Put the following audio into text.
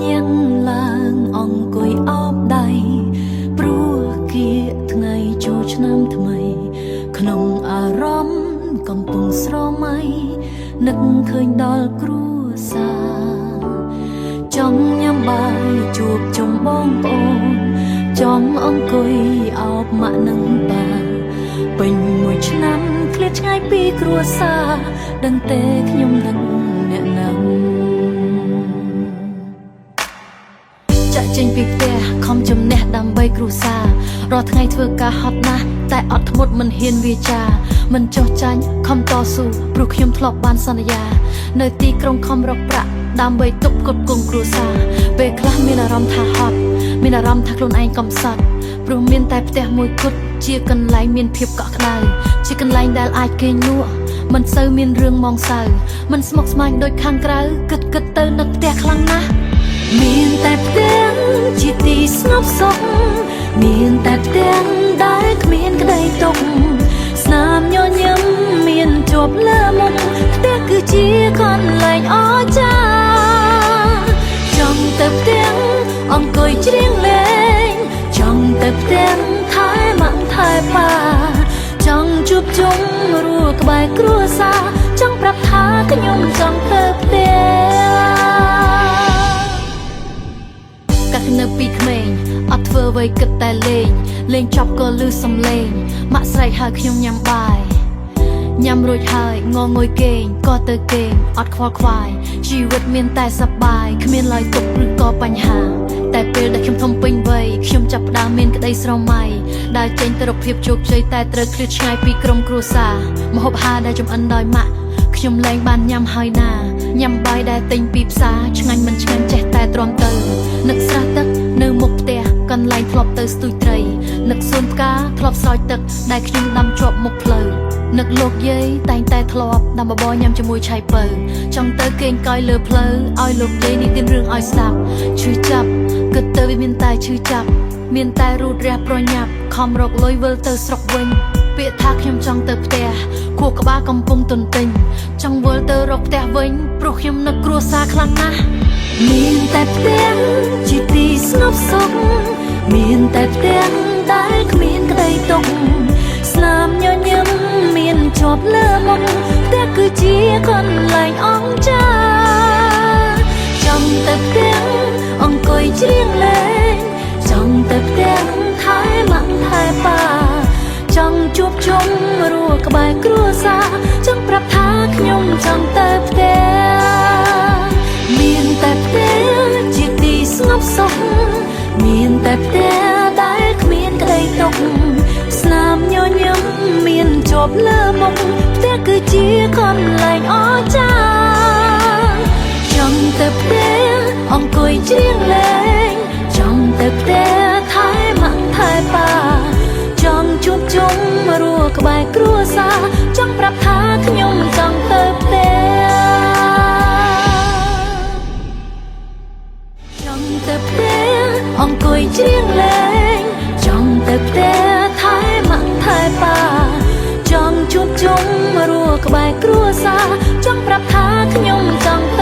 ញាក់ឡើងអង្គុយអបដៃព្រោះគៀកថ្ងៃចូលឆ្នាំថ្មីក្នុងអារម្មណ៍កំពុងស្រមៃនឹកឃើញដល់គ្រួសារចង់ញ៉ាំបាយជួបជុំបងប្អូនចង់អង្គុយអបម៉ាក់នឹងបាពេញមួយឆ្នាំឃ្លាតឆ្ងាយពីគ្រួសារដឹងទេខ្ញុំនឹងអ្នកណាចាក់ចេញពីផ្ទះខំជំនះដើម្បីគ្រួសាររាល់ថ្ងៃធ្វើការហត់ណាស់តែអត់ធ្មត់មិនហ៊ានវាចាមិនចោះចាញ់ខំតស៊ូព្រោះខ្ញុំធ្លាប់បានសន្យានៅទីក្រុងខំរកប្រាក់ដើម្បីទប់គ្រប់គងគ្រួសារពេលខ្លះមានអារម្មណ៍ថាហត់មានអារម្មណ៍ថាខ្លួនឯងកំសត់ព្រោះមានតែផ្ទះមួយគត់ជាកន្លែងមានភាពកក់ក្ដៅជាកន្លែងដែលអាចគេងលក់មិនសូវមានរឿងមងសៅមិនស្មុគស្មាញដូចខាងក្រៅគិតទៅនឹកផ្ទះខ្លាំងណាស់មានតែផ្ទះជាទីស្ងប់សុខមានតែផ្ទះដែលគ្មានក្តីទុកស្នាមញញឹមមានជាប់លើមុខផ្ទះគឺជាកន្លែងអស្ចារ្យចង់ទៅផ្ទះអង្គុយច្រៀងលេងចង់ទៅផ្ទះថែម៉ាក់ថែប៉ាចង់ជួបជុំរួក្បែរគ្រួសារចង់ប្រាប់ថាខ្ញុំចង់ទៅផ្ទះកាលនៅពីក្មេងអត់ធ្វើអ្វីគិតតែលេងចប់ក៏លឺសំឡេងម៉ាក់ស្រែកហៅខ្ញុំញ៉ាំបាយញ៉ាំរួចហើយងងុយគេងក៏ទៅគេងអត់ខ្វល់ខ្វាយជីវិតមានតែសប្បាយគ្មានឡើយទុក្ខឬក៏បញ្ហាតែពេលដែលខ្ញុំធំពេញវ័យខ្ញុំចាប់ផ្ដើមមានក្តីស្រមៃដែលចេញទៅរកភាពជោគជ័យតែត្រូវឃ្លាតឆ្ងាយពីក្រុមគ្រួសារម្ហូបអាហារដែលចំអិនដោយម៉ាក់ខ្ញុំលែងបានញ៉ាំហើយណាញ៉ាំបាយដែលទិញពីផ្សារឆ្ងាញ់មិនឆ្ងាញ់ចេះតែទ្រាំទៅនឹកស្រះទឹកនៅមុខផ្ទះកន្លែងធ្លាប់ទៅស្ទូចត្រីនឹកសួនផ្កាធ្លាប់ស្រោចទឹកដែលខ្ញុំដាំជាប់មុខផ្លូវនឹកលោកយាយតែងតែធ្លាប់ដាំបបរញ៉ាំជាមួយឆៃពៅចង់ទៅគេងកយលើផ្លូវឲ្យលោកយាយនិទានរឿងឲ្យស្ដាប់ឈឺចាប់គិតទៅវាមានតែឈឺចាប់មានតែរូតរះប្រញាប់ខំរកលុយវិលទៅស្រុកវិញពាក្យថាខ្ញុំចង់ទៅផ្ទះខួរក្បាលកំពុងទន្ទិញចង់វិលទៅរកផ្ទះវិញព្រោះខ្ញុំនឹកគ្រួសារខ្លាំងណាស់មានតែផ្ទះជាទីស្ងប់សុខមានតែផ្ទះដែលគ្មានក្តីទុក្ខស្នាមញញឹមមានជាប់លើមុខផ្ទះគឺជាកន្លែងអស្ចារ្យចង់ទៅផ្ទះអង្គុយច្រៀងលេងចង់ទៅផ្ទះថែម៉ាក់ថែប៉ាចង់ជួបជុំរួក្បែរគ្រួសារចង់ប្រាប់ថាខ្ញុំចង់ទៅផ្ទះមានតែផ្ទះជាទីស្ងប់សុខមានតែផ្ទះដែលគ្មានក្តីទុក្ខស្នាមញញឹមមានជាប់លើមុខផ្ទះគឺជាកន្លែងអស្ចារ្យចង់ទៅផ្ទះអង្គុយច្រៀងលេងចង់ទៅផ្ទះថែម៉ាក់ថែប៉ាចង់ជួបជុំរួក្បែរគ្រួសារចង់ប្រាប់ថាខ្ញុំចង់ទៅផ្ទះចង់ទៅផ្ទះអង្គុយច្រៀងលេងចង់ទៅផ្ទះថែម៉ាក់ថែប៉ាចង់ជួបជុំរួក្បែរគ្រួសារចង់ប្រាប់ថាខ្ញុំចង់ទៅ